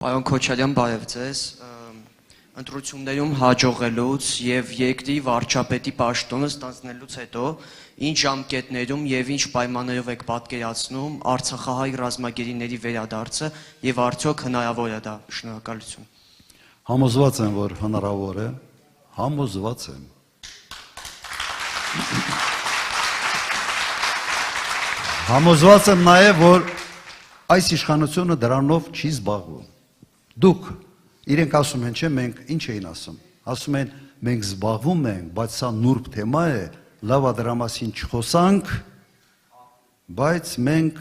Պարոն Քոչարյան, բարև ձեզ։ Ընտրություններում հաջողելուց եւ երկրի վարչապետի պաշտոնը ստանձնելուց հետո ինչ ժամկետներում եւ ինչ պայմաններով եք պատկերացնում Արցախահայ ռազմագերիների վերադարձը եւ արդյոք հնարավոր է դա։ Շնորհակալություն։ Համոզված եմ, որ հնարավոր է, համոզված եմ։ Համոզված եմ նաեւ, որ այս իշխանությունը դրանով չի զբաղվում։ Դուք իրենք ասում են, չէ, մենք ինչ էին ասում։ Ասում են, մենք զբաղվում ենք, բայց սա նուրբ թեմա է, լավ է դրա մասին չխոսանք, բայց մենք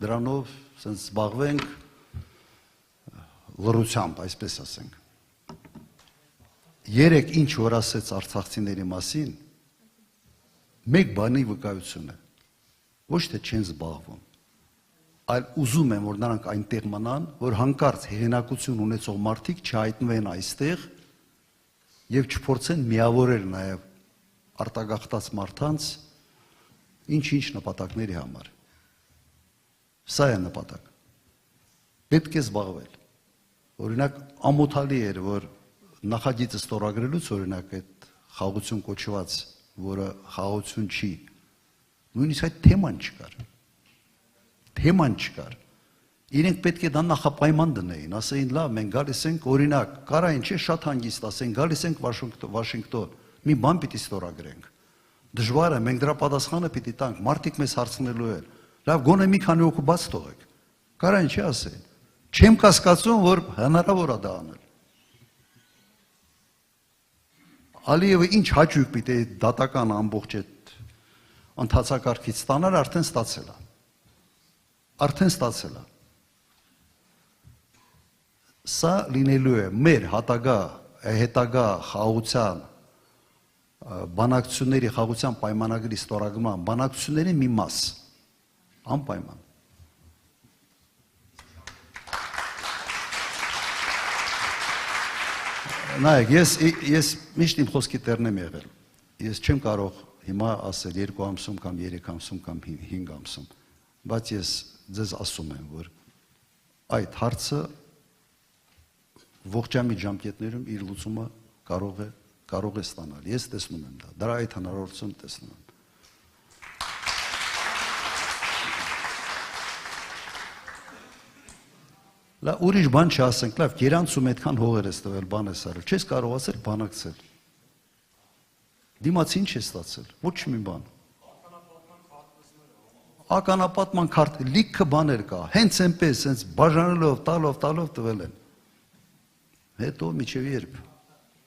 դրանով սենց զբաղվենք լռությամբ, այսպես ասենք։ Երեք ինչ որ ասեց արցախցիների մասին, մեկ բանի վկայություն է, ոչ թե չեն զբաղվում, այլ ուզում եմ, որ նրանք այնտեղ մնան, որ հանկարծ հեղինակություն ունեցող մարդիկ չհայտնվեն այստեղ եւ չփորձեն միավորել նաեւ արտագաղթած մարդանց ինչ-ինչ նպատակների համար։ Սա է նպատակ։ Պետք է զբաղվել։ Օրինակ ամոթալի էր, որ նախագիծը ստորագրելուց օրինակ այդ խաղաղություն կոչված, որը խաղաղություն չի, նույնիսկ այդ թեման չկար։ Թեման չկար։ Իրենք պետք է դա նախապայման դնեին, ասեին լավ, մենք գալիս ենք, օրինակ, կարային չէ շատ հանգիստ ասեն, գալիս ենք Վաշինգտոն, մի բան պիտի ստորագրենք։ Դժվար է, մենք դրա պատասխանը պիտի տանք, մարդիկ մեզ հարցնելու են։ Լավ, գոնե մի քանի օգու բաց թողեք։ Կարային չէ ասեն։ Չեմ կասկածում, որ հնարավոր է դա անել։ Ալիևը ինչ հաճույք պիտի դատական ամբողջ այդ ընթացակարգից ստանալ, արդեն ստացել է։ Արդեն ստացել է։ Սա լինելու է մեր հետագա խաղաղության բանակցությունների խաղաղության պայմանագրի ստորագրման բանակցությունների մի մաս, անպայման։ Նայեք, ես միշտ իմ խոսքի տերն եմ եղել։ Ես չեմ կարող հիմա ասել 2 ամսում կամ 3 ամսում կամ 5 ամսում, բայց ես ձեզ ասում եմ, որ այդ հարցը ողջամիտ ժամկետներում իր լուծումը կարող է ստանալ։ Ես տեսնում եմ դա, դրա այդ հնարավորություն տեսնում եմ։ Լավ, ուրիշ բան չասենք, լավ, գերանցում այդքան հողեր ես տվել, բան ես արել, չես կարող ասել բանակցել։ Դիմաց ինչ է ստացել, ոչ մի բան։ Ականապատման քարտ, լիքը բաներ կա, հենց այնպես, հենց բաժանելով, տալով տվել են։ Հետո միջև երբ։